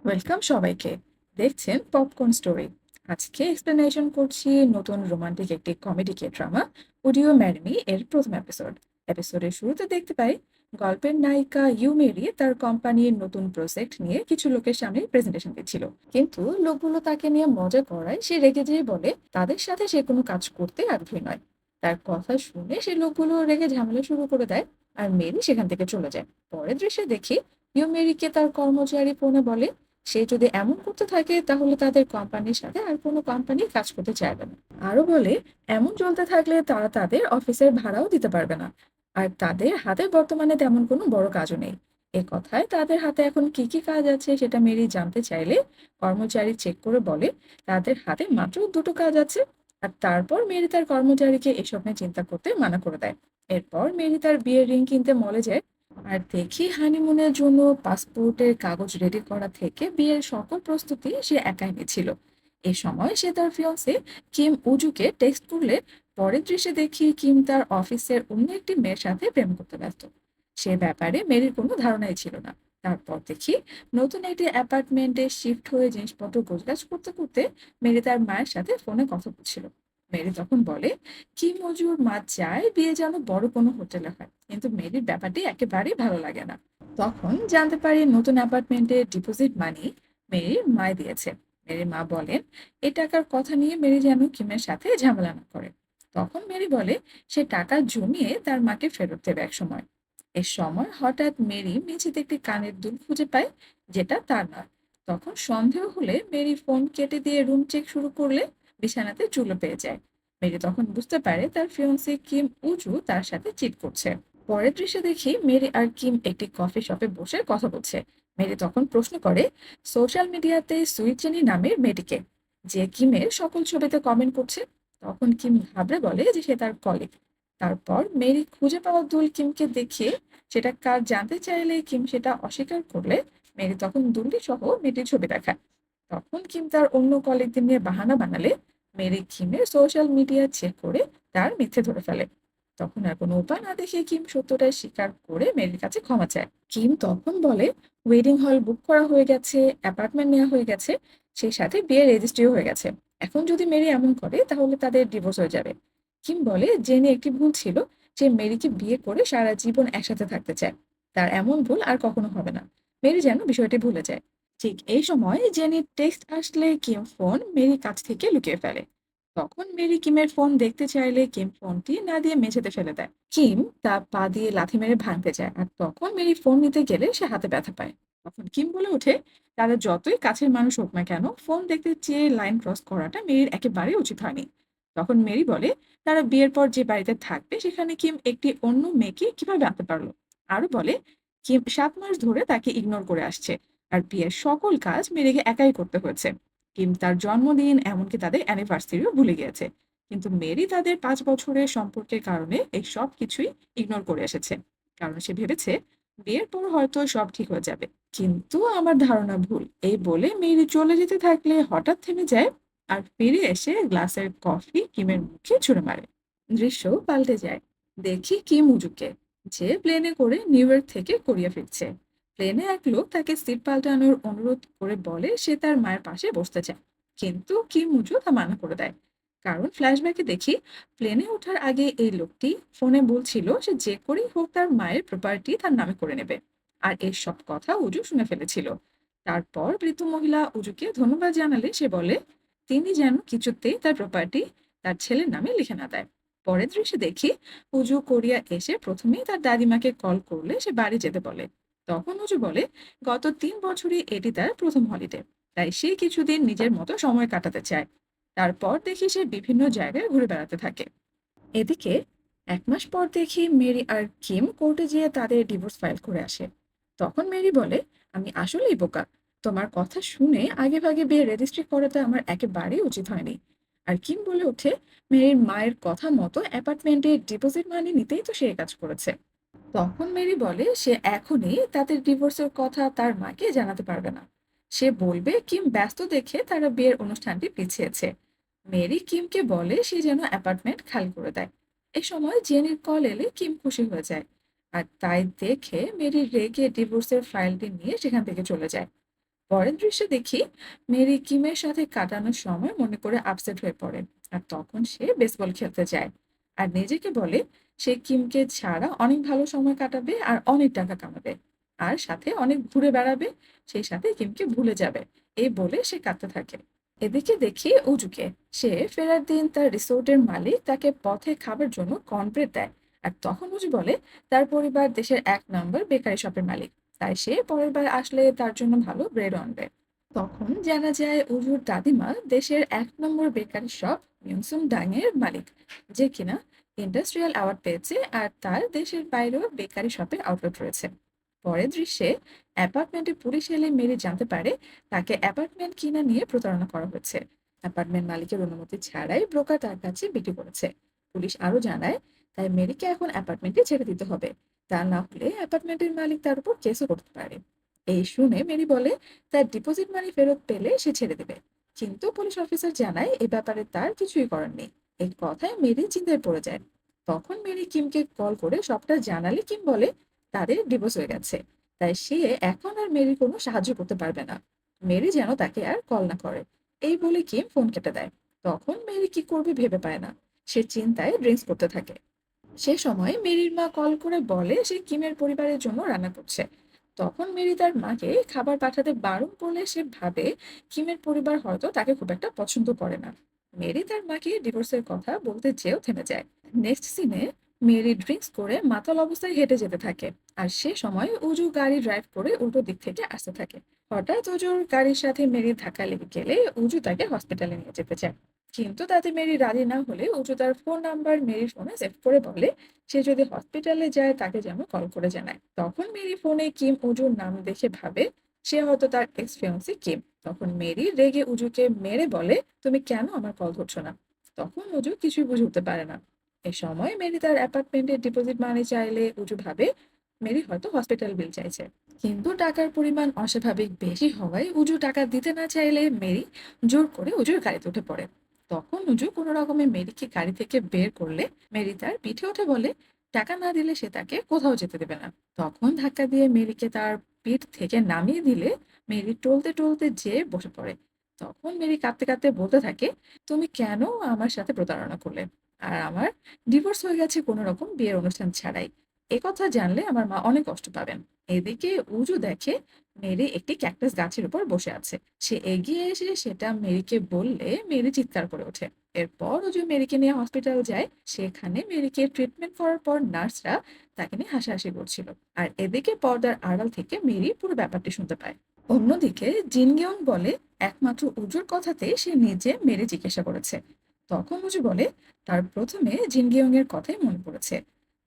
Welcome সবাইকে। দেখছেন popcorn story. আজকে এক্সপ্লেনেশন করছি নতুন রোমান্টিক একটি কমেডি কে ড্রামা উডিও ম্যারিমি এর প্রথম এপিসোডের শুরুতে দেখতে পাই গল্পের নায়িকা ইউ মেরি তার কোম্পানির নতুন প্রজেক্ট নিয়ে কিছু লোকের সামনে প্রেজেন্টেশন দিচ্ছিল, কিন্তু লোকগুলো তাকে নিয়ে মজা করায় সে রেগে যেয়ে বলে তাদের সাথে সে কোনো কাজ করতে আগ্রহী নয়। তার কথা শুনে সে লোকগুলো রেগে ঝামেলা শুরু করে দেয় আর মেরি সেখান থেকে চলে যায়। পরের দৃশ্যে দেখি ইউ মেরিকে তার কর্মচারী ফোনে বলে সে যদি এমন করতে থাকে তাহলে তাদের কোম্পানির সাথে আর কোনো কোম্পানি কাজ করতে চাইবে না। আরো বলে এমন চলতে থাকলে তারা তাদের অফিসের ভাড়াও দিতে পারবে না, আর তাদের হাতে বর্তমানে তেমন কোনো বড় কাজও নেই। এ কথায় তাদের হাতে এখন কি কি কাজ আছে সেটা মেরি জানতে চাইলে কর্মচারী চেক করে বলে তাদের হাতে মাত্র দুটো কাজ আছে। আর তারপর মেরি তার কর্মচারীকে এসব নিয়ে চিন্তা করতে মানা করে দেয়। এরপর মেরি তার বিয়ের রিং কিনতে মলে যায় আর দেখি হানিমুনের জন্য পাসপোর্টের কাগজ রেডি করা থেকে বিয়ের সকল প্রস্তুতি সে একাই নিচ্ছিল। এ সময় সে তার ফিয়ন্সে কিম উজুকে টেক্সট করলে পরের দৃশ্যে দেখি কিম তার অফিসের অন্য একটি মেয়ের সাথে প্রেম করতে ব্যস্ত। সে ব্যাপারে মেরির কোনো ধারণাই ছিল না। তারপর দেখি নতুন একটি অ্যাপার্টমেন্টে শিফট হয়ে জিনিসপত্র গোছগাছ করতে করতে মেরি তার মায়ের সাথে ফোনে কথা বলছিল। মেরি তখন বলে কি মজুর মা চায় বিয়ে যেন বড় কোনো হোটেলে হয়, কিন্তু মেরির ব্যাপারটি একেবারেই ভালো লাগে না। তখন জানতে পারি নতুন অ্যাপার্টমেন্টে ডিপোজিট মানি মেরির মায় দিয়েছে। মেরির মা বলেন এই টাকার কথা নিয়ে মেরি যেন কিমের সাথে ঝামেলা না করে। তখন মেরি বলে সে টাকা জমিয়ে তার মাকে ফেরত দেবে এক সময়। এ সময় হঠাৎ মেরি মেঝেতে একটি কানের দুল খুঁজে পায়, যেটা তার নয়। তখন সন্দেহ হলে মেরি ফোন কেটে দিয়ে রুম চেক শুরু করলে বিছানাতে চুলো পেয়ে যায়। মেরি তখন বুঝতে পারে তার ফিয়ন্সে কিম উজু তার সাথে চিট করছে। পরের দৃশ্যে দেখি মেরি আর কিম একটি কফি শপে বসে কথা বলছে। মেরি তখন প্রশ্ন করে সোশ্যাল মিডিয়াতে সুইট জেনি নামের মেয়েটিকে, যে কিমের সকল ছবিতে কমেন্ট করছে। তখন কিম ঘাবড়ে বলে যে সে তার কলিগ। তারপর মেরি খুঁজে পাওয়া দুল কিমকে দেখিয়ে সেটা কার জানতে চাইলে কিম সেটা অস্বীকার করলে মেরি তখন দুলটি সহ মেয়েটির ছবি দেখায়। তখন কিম তার অন্য কলিগদের নিয়ে বাহানা বানালে মেরি কিমের সোশ্যাল মিডিয়া চেক করে তার মিথ্যে ধরে ফেলে। তখন আর কোনো উপায় না দেখে কিম সত্যটা স্বীকার করে মেরির কাছে ক্ষমা চায়। কিম তখন বলে ওয়েডিং হল বুক করা হয়ে গেছে, অ্যাপার্টমেন্ট নেওয়া হয়ে গেছে, সেই সাথে বিয়ের রেজিস্ট্রিও হয়ে গেছে। এখন যদি মেরি এমন করে তাহলে তাদের ডিভোর্স হয়ে যাবে। কিম বলে জেনে একটি ভুল ছিল, সে মেরিকে বিয়ে করে সারা জীবন একসাথে থাকতে চায়। তার এমন ভুল আর কখনো হবে না। মেরি যেন বিষয়টি ভুলে যায়। ঠিক এই সময় জেনির টেক্সট আসলে কিম ফোন মেরির কাছ থেকে লুকিয়ে ফেলে। তখন মেরি কিমের ফোন দেখতে চাইলে কিম ফোনটি না দিয়ে মেঝেতে ফেলে দেয়। কিম তা পা দিয়ে লাথি মেরে ভাঙতে চায়, আর তখন মেরি ফোন নিতে গেলে সে হাতে ব্যথা পায়। তখন কিম বলে ওঠে তারা যতই কাছের মানুষ হোক না কেন ফোন দেখতে চেয়ে লাইন ক্রস করাটা মেরির একেবারেই উচিত হয়নি। তখন মেরি বলে তারা বিয়ের পর যে বাড়িতে থাকবে সেখানে কিম একটি অন্য মেয়েকে কিভাবে আনতে পারলো। আরো বলে কিম 7 মাস ধরে তাকে ইগনোর করে আসছে, আর বিয়ের সকল কাজ মেরিকে একাই করতে হয়েছে। কিম তার জন্মদিন এমনকি তাদের অ্যানিভার্সারিও ভুলে গিয়েছে, কিন্তু মেরি তাদের 5 বছরের সম্পর্কের কারণে এই সব কিছুই ইগনোর করে এসেছে, কারণ সে ভেবেছে বিয়ের পর হয়তো সব ঠিক হয়ে যাবে। কিন্তু আমার ধারণা ভুল, এই বলে মেরি চলে যেতে থাকলে হঠাৎ থেমে যায় আর ফিরে এসে গ্লাসের কফি কিমের মুখে ছুঁড়ে মারে। দৃশ্য পাল্টে যায়। দেখি কিম উজুকে, যে প্লেনে করে নিউ ইয়র্ক থেকে কোরিয়া ফিরছে। প্লেনে এক লোক তাকে সিট পাল্টানোর অনুরোধ করে বলে সে তার মায়ের পাশে বসতে চায়, কিন্তু কিম মুজু তা মানা করে দেয়। কারণ ফ্ল্যাশব্যাকে দেখি প্লেনে ওঠার আগে এই লোকটি ফোনে বলছিল সে যে করেই হোক তার মায়ের প্রপার্টি তার নামে করে নেবে। আর এর সব কথা উজু শুনে ফেলেছিল। তারপর বৃদ্ধ মহিলা উজুকে ধন্যবাদ জানালে সে বলে তিনি যেন কিছুতেই তার প্রপার্টি তার ছেলের নামে লিখে না দেয়। পরের দৃশ্যে দেখি উজু কোরিয়া এসে প্রথমেই তার দাদিমাকে কল করলে সে বাড়ি যেতে বলে। তখন উজু বলে গত 3 বছরই এটি তার প্রথম হলিডে, তাই সে কিছুদিন নিজের মতো সময় কাটাতে চায়। তারপর দেখি সে বিভিন্ন জায়গায় ঘুরে বেড়াতে থাকে। এদিকে 1 মাস পর দেখি মেরি আর কিম কোর্টে যেয়ে তাদের ডিভোর্স ফাইল করে আসে। তখন মেরি বলে আমি আসলেই বোকা, তোমার কথা শুনে আগে ভাগে বিয়ে রেজিস্ট্রি করাটা আমার একেবারেই উচিত হয়নি। আর কিম বলে ওঠে মেরির মায়ের কথা মতো অ্যাপার্টমেন্টে ডিপোজিট মানি নিতেই তো সে এই কাজ করেছে। তখন মেরি বলে সে এখনই তাদের ডিভোর্সের কথা তার মাকে জানাতে পারবে না। সে বলবে কিম ব্যস্ত দেখে তারা বিয়ের অনুষ্ঠানটি পিছিয়েছে। মেরি কিমকে বলে সে যেন অ্যাপার্টমেন্ট খালি করে দেয়। এ সময় জেনির কল এলে কিম খুশি হয়ে যায়, আর তাই দেখে মেরি রেগে ডিভোর্সের ফাইলটি নিয়ে সেখান থেকে চলে যায়। পরের দৃশ্যে দেখি মেরি কিমের সাথে কাটানোর সময় মনে করে আপসেট হয়ে পড়ে। আর তখন সে বেসবল খেলতে যায় আর নিজেকে বলে সে কিমকে ছাড়া অনেক ভালো সময় কাটাবে আর অনেক টাকা কামাবে আর সাথে অনেক ঘুরে বেড়াবে, সেই সাথে কিমকে ভুলে যাবে এই বলে সে কাঁদতে থাকে। এদিকে দেখি উজুকে, সে ফেরার দিন তার রিসোর্টের মালিক তাকে পথে খাবার জন্য কর্নব্রেড দেয়। আর তখন উজু বলে তার পরিবার দেশের ১ নম্বর বেকারি শপের মালিক, তাই সে পরের বার আসলে তার জন্য ভালো ব্রেড আনবে। তখন জানা যায় উজুর দাদিমা দেশের ১ নম্বর বেকারি শপ মিউনসুম ডাং এর মালিক, যে কিনা ইন্ডাস্ট্রিয়াল অ্যাওয়ার্ড পেয়েছে আর তার দেশের বাইরেও বেকারি শপে আউটলেট রয়েছে। পরের দৃশ্যে অ্যাপার্টমেন্টে পুলিশ এলে মেরি জানতে পারে তাকে অ্যাপার্টমেন্ট কিনা নিয়ে প্রতারণা করা হয়েছে। অ্যাপার্টমেন্ট মালিকের অনুমতি ছাড়াই ব্রোকার তার কাছে বিক্রি করেছে। পুলিশ আরো জানায় তাই মেরিকে এখন অ্যাপার্টমেন্টে ছেড়ে দিতে হবে, তা না হলে অ্যাপার্টমেন্টের মালিক তার উপর কেসও করতে পারে। এই শুনে মেরি বলে তার ডিপোজিট মানি ফেরত পেলে সে ছেড়ে দেবে, কিন্তু পুলিশ অফিসার জানায় এ ব্যাপারে তার কিছুই করার নেই। এই কথায় মেরি চিন্তায় পড়ে যায়। তখন মেরি কিমকে কল করে সবটা জানালে কিম বলে তাদের ডিভোর্স হয়ে গেছে, তাই সে এখন আর মেরির কোনো সাহায্য করতে পারবে না। মেরি যেন তাকে আর কল না করে এই বলে কিম ফোন কেটে দেয়। তখন মেরি কি করবে ভেবে পায় না, সে চিন্তায় ড্রিঙ্কস করতে থাকে। সে সময় মেরির মা কল করে বলে সে কিমের পরিবারের জন্য রান্না করছে। তখন মেরি তার মাকে খাবার পাঠাতে বারণ করলে সে ভাবে কিমের পরিবার হয়তো তাকে খুব একটা পছন্দ করে না। মেরি তার মাকে ডিভোর্সের কথা বলতে চেয়েও থেমে যায়। নেক্সট সিনে মেরি ড্রিঙ্কস করে মাতাল অবস্থায় হেঁটে যেতে থাকে। আর সে সময় উজু গাড়ি ড্রাইভ করে উল্টো দিক থেকে আসতে থাকে। হঠাৎ উজুর গাড়ির সাথে মেরির ধাক্কা লেগে গেলে উজু তাকে হসপিটালে নিয়ে যেতে চায়। কিন্তু তাতে মেরি রাজি না হলে উজু তার ফোন নাম্বার মেরির ফোনে সেভ করে বলে সে যদি হসপিটালে যায় তাকে যেন কল করে জানায়। তখন মেরি ফোনে কিম উজুর নাম দেখে ভাবে সে হয়তো তার এক্স ফিয়ান্সি কিম। তখন মেরি রেগে উজুকে মেরে বলে তুমি কেন আমার কল ধরছো না। তখন উজু কিছুই বুঝে উঠতে পারে না। এ সময় মেরি তার অ্যাপার্টমেন্টের ডিপোজিট মানি চাইলে উজু ভাবে মেরি হয়তো হসপিটাল বিল চাইছে, কিন্তু টাকার পরিমাণ অস্বাভাবিক বেশি হওয়ায় উজু টাকা দিতে না চাইলে মেরি জোর করে উজুর গাড়িতে উঠে পড়ে। তখন উজু কোনো রকমে মেরিকে গাড়ি থেকে বের করলে মেরি তার পিঠে উঠে বলে টাকা না দিলে সে তাকে কোথাও যেতে দেবে না। তখন ধাক্কা দিয়ে মেরিকে তার পিঠ থেকে নামিয়ে দিলে মেরি টলতে টলতে যেয়ে বসে পড়ে। তখন মেরি কাঁদতে কাঁদতে বলতে থাকে তুমি কেন আমার সাথে প্রতারণা করলে, আর আমার ডিভোর্স হয়ে গেছে কোনো রকম বিয়ের অনুষ্ঠান ছাড়াই, এ কথা জানলে আমার মা অনেক কষ্ট পাবেন। এদিকে উজু দেখে মেরি একটি ক্যাকটাস গাছের উপর বসে আছে। সে এগিয়ে এসে সেটা মেরিকে বললে মেরি চিৎকার করে ওঠে। এরপর উজু মেরিকে নিয়ে হসপিটাল যায়। সেখানে মেরিকে ট্রিটমেন্ট করার পর নার্সরা তাকে নিয়ে হাসাহাসি করছিল। আর এদিকে পর্দার আড়াল থেকে মেরি পুরো ব্যাপারটি শুনতে পায়। অন্যদিকে জিনগিয়ং বলে একমাত্র উজুর কথাতে সে নিজে মেরি জিজ্ঞাসা করেছে। তখন উজু বলে তার প্রথমে জিনগিয়ং এর কথাই মনে পড়েছে।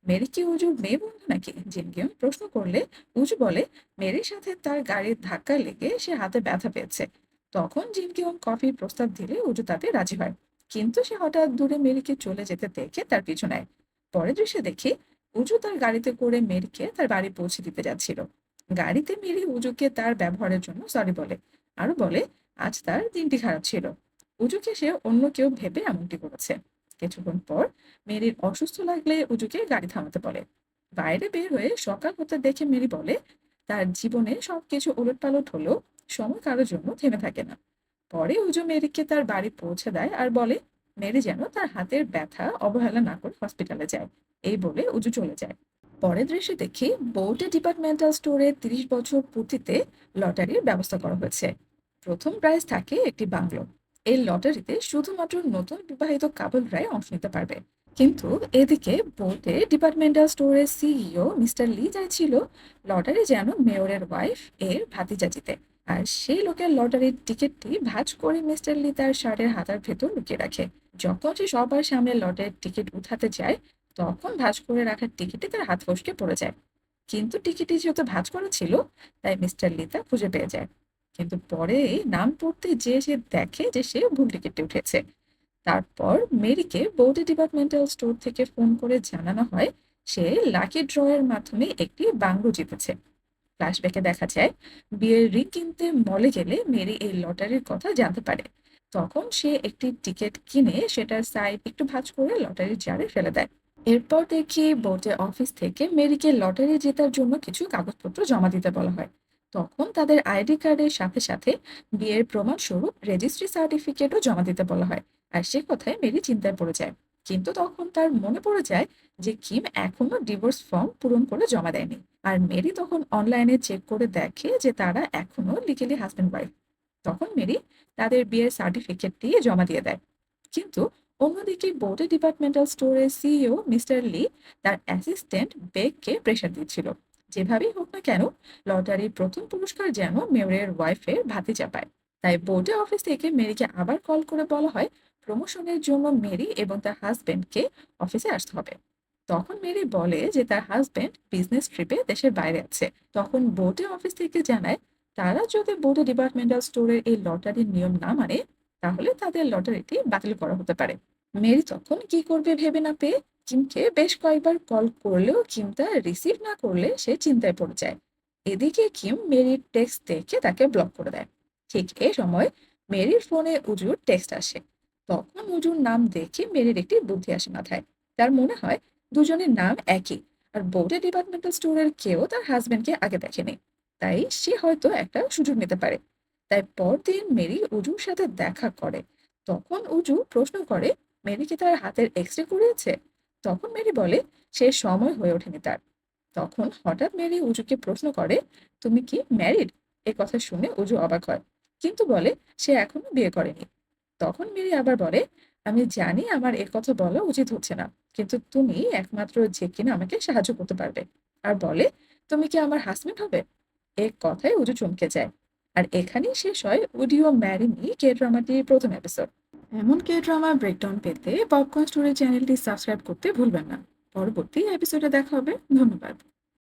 মেরি কি উজুর মেয়ে বন্ধু নাকি, জিনগিয়ং প্রশ্ন করলে উজু বলে মেরির সাথে তার গাড়ির ধাক্কা লেগে সে হাতে ব্যথা পেয়েছে। তখন জিনগিয়ং কফির প্রস্তাব দিলে উজু তাতে রাজি হয়, কিন্তু সে হঠাৎ দূরে মেরিকে চলে যেতে দেখে তার পিছু নেয়। পরের দৃশ্যে দেখি উজু তার গাড়িতে করে মেরিকে তার বাড়ি পৌঁছে দিতে যাচ্ছিল। গাড়িতে মেরি উজুকে তার ব্যবহারের জন্য সরি বলে, আরো বলে আজ তার দিনটি খারাপ ছিল। উজুকে সে অন্য কেউ ভেবে এমনটি করেছে। কিছুক্ষণ পর মেরির অসুস্থ লাগলে উজুকে গাড়ি থামাতে বলে। বাইরে বের হয়ে সকাল হতে দেখে মেরি বলে তার জীবনে সবকিছু ওলটপালট হলেও সময় কারোর জন্য থেমে থাকে না। পরে উজু মেরিকে তার বাড়ি পৌঁছে দেয় আর বলে মেরি যেন তার হাতের ব্যথা অবহেলা না করে হসপিটালে যায়। এই বলে উজু চলে যায়। পরের দৃশ্যে দেখি বোর্ডে ডিপার্টমেন্টাল স্টোরে ৩০ বছর পূর্তিতে লটারির ব্যবস্থা করা হয়েছে। প্রথম প্রাইজ থাকে একটি বাংলো। এই লটারিতে শুধুমাত্র নতুন বিবাহিত কাপলরাই অংশ নিতে পারবে। কিন্তু এদিকে বোর্ডে ডিপার্টমেন্টাল স্টোরের সিইও মিস্টার লি চাইছিল লটারি যেন মেয়রের ওয়াইফ এর ভাতিজা জিতে। আর সেই লোকের লটারির টিকিটটি ভাঁজ করে মিস্টার লি তার শার্টের হাতার ভেতর লুকিয়ে রাখে। যখন সে সবার সামনে লটারির টিকিট উঠাতে যায় তখন ভাঁজ করে রাখা টিকিটে তার হাত ফসকে পড়ে যায়। কিন্তু টিকিটটি যেহেতু ভাঁজ করা ছিল তাই মিস্টার লি তা খুঁজে পেয়ে যায়। কিন্তু পরে নাম পড়তে যেয়ে সে দেখে যে সে ভুল টিকিটে উঠেছে। তারপর মেরিকে বোর্ডে ডিপার্টমেন্টাল স্টোর থেকে ফোন করে জানানো হয় সে লাকি ড্র এর মাধ্যমে একটি বাংলো জিতেছে। ফ্ল্যাশব্যাকে দেখা যায় বিয়ের রিং কিনতে মলে গেলে মেরি এই লটারির কথা জানতে পারে। তখন সে একটি টিকিট কিনে সেটার সাইড একটু ভাঁজ করে লটারির জারে ফেলে দেয়। এরপর দেখি বোর্ডের অফিস থেকে মেরিকে লটারি জেতার জন্য কিছু কাগজপত্র জমা দিতে বলা হয়। তখন তাদের আইডি কার্ডের সাথে সাথে বিয়ের প্রমাণস্বরূপ রেজিস্ট্রি সার্টিফিকেটও জমা দিতে বলা হয়। আর সে কথায় মেরি চিন্তায় পড়ে যায়। কিন্তু তখন তার মনে পড়ে যায় যে কিম এখনো ডিভোর্স ফর্ম পূরণ করে জমা দেয়নি। আর মেরি তখন অনলাইনে চেক করে দেখে যে তারা এখনো লিগেলি হাজব্যান্ড ওয়াইফ। তখন মেরি তাদের বিয়ের সার্টিফিকেটটি জমা দিয়ে দেয়। কিন্তু অন্যদিকে বোর্ডে ডিপার্টমেন্টাল স্টোরের সিইও মিস্টার লি তার অ্যাসিস্ট্যান্ট বেককে প্রেশার দিচ্ছিল, যেভাবেই হোক না কেন লটারির প্রথম পুরস্কার যেন মেয়রের ওয়াইফের ভাতিজা পায়। তাই বোর্ডে অফিস থেকে মেরিকে আবার কল করে বলা হয় প্রমোশনের জন্য মেরি এবং তার হাজবেন্ডকে অফিসে আসতে হবে। তখন মেরি বলে যে তার হাজবেন্ড বিজনেস ট্রিপে দেশের বাইরে আছে। তখন বোর্ডে অফিস থেকে জানায় তারা যদি বোর্ডে ডিপার্টমেন্টাল স্টোরের এই লটারির নিয়ম না মানে তাহলে তাদের লটারিটি বাতিল করা হতে পারে। মেরি তখন কি করবে ভেবে না পেয়ে কিমকে বেশ কয়েকবার কল করলেও কিম তা রিসিভ না করলে সে চিন্তায় পড়ে যায়। এদিকে কিম মেরির টেক্সট দেখে তাকে ব্লক করে দেয়। ঠিক এ সময় মেরির ফোনে উজুর টেক্সট আসে। তখন উজুর নাম দেখে মেরির একটি বুদ্ধি আসে মাথায়। তার মনে হয় দুজনের নাম একই, আর বোর্ডে ডিপার্টমেন্টাল স্টোরের কেউ তার হাজবেন্ডকে আগে দেখেনি, তাই সে হয়তো একটা সুযোগ নিতে পারে। তাই পরদিন মেরি উজুর সাথে দেখা করে। তখন উজু প্রশ্ন করে মেরি কি তার হাতের এক্স-রে করিয়েছে। তখন মেরি বলে সে সময় হয়ে ওঠেনি তার। তখন হঠাৎ মেরি উজুকে প্রশ্ন করে তুমি কি ম্যারিড। এ কথা শুনে উজু অবাক হয়, কিন্তু বলে সে এখনো বিয়ে করেনি। তখন মেরি আবার বলে আমি জানি আমার এ কথা বলা উচিত হচ্ছে না, কিন্তু তুমি একমাত্র যে কিনা আমাকে সাহায্য করতে পারবে। আর বলে তুমি কি আমার হাজবেন্ড হবে। এক কথায় উজু চমকে যায়। আর এখানেই শেষ হয় উড ইউ ম্যারি মি কে ড্রামাটির প্রথম এপিসোড। এমন কে ড্রামা ব্রেকডাউন পেতে পপকর্ন স্টোরি চ্যানেলটি সাবস্ক্রাইব করতে ভুলবেন না। পরবর্তী এপিসোডে দেখা হবে। ধন্যবাদ।